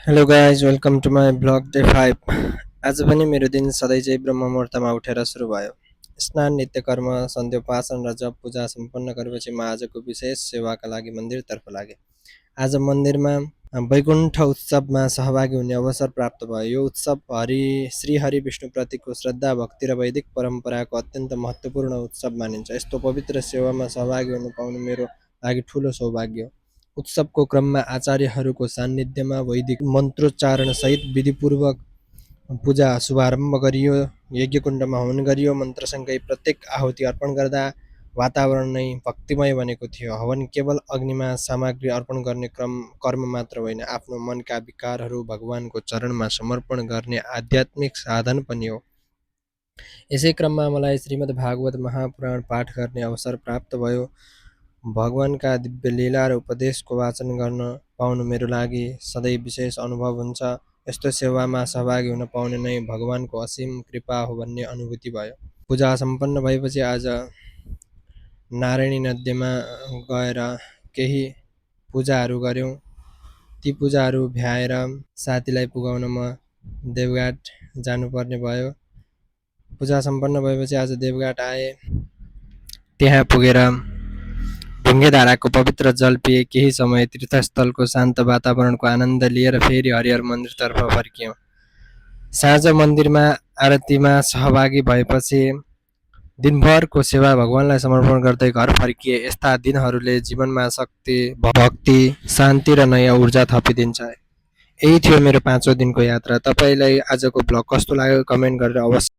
Hello guys welcome to my blog day 5। आज पनि मेरो दिन सधैँ चाहिँ ब्रह्म मुहुर्तमा उठेर सुरु भयो। स्नान नित्यकर्म सन्ध्योपासन र जप पूजा सम्पन्न गरेपछि म आजको विशेष सेवाका लागि मन्दिरतर्फ लागेँ। आज मन्दिरमा वैकुण्ठ उत्सवमा सहभागी हुने अवसर प्राप्त भयो। यो उत्सव श्री हरि विष्णुप्रतिको श्रद्धा भक्ति र वैदिक परम्पराको अत्यन्त महत्त्वपूर्ण उत्सव मानिन्छ। यस्तो पवित्र सेवामा सहभागी हुन पाउनु मेरो लागि ठुलो सौभाग्य हो। उत्सवको क्रममा आचार्यहरूको सान्निध्यमा वैदिक मन्त्रोच्चारणसहित विधिपूर्वक पूजा शुभारम्भ गरियो। यज्ञकुण्डमा हवन गरियो। मन्त्रसँगै प्रत्येक आहुति अर्पण गर्दा वातावरण नै भक्तिमय बनेको थियो। हवन केवल अग्निमा सामग्री अर्पण गर्ने कर्म मात्र होइन, आफ्नो मनका विकारहरू भगवानको चरणमा समर्पण गर्ने आध्यात्मिक साधन पनि हो। यसै क्रममा मलाई श्रीमद् भागवत महापुराण पाठ गर्ने अवसर प्राप्त भयो। भगवानका दिव्य लीला र उपदेशको वाचन गर्न पाउनु मेरो लागि सधैँ विशेष अनुभव हुन्छ। यस्तो सेवामा सहभागी हुन पाउने नै भगवानको असीम कृपा हो भन्ने अनुभूति भयो। पूजा सम्पन्न भएपछि आज नारायणी नदीमा गएर केही पूजाहरू गऱ्यौँ। ती पूजाहरू भ्याएर साथीलाई पुगाउन म देवघाट जानुपर्ने भयो। पूजा सम्पन्न भएपछि आज देवघाट आए। त्यहाँ पुगेर ढुङ्गेधाराको पवित्र जल पिए। केही समय तीर्थस्थलको शान्त वातावरणको आनन्द लिएर फेरि हरिहर मन्दिरतर्फ फर्कियौँ। साँझ मन्दिरमा आरतीमा सहभागी भएपछि दिनभरको सेवा भगवानलाई समर्पण गर्दै घर फर्किए। यस्ता दिनहरूले जीवनमा शक्ति, भक्ति, शान्ति र नयाँ ऊर्जा थपिदिन्छ। यही थियो मेरो 5औं दिनको यात्रा। तपाईँलाई आजको ब्लग कस्तो लाग्यो कमेन्ट गरेर अवश्य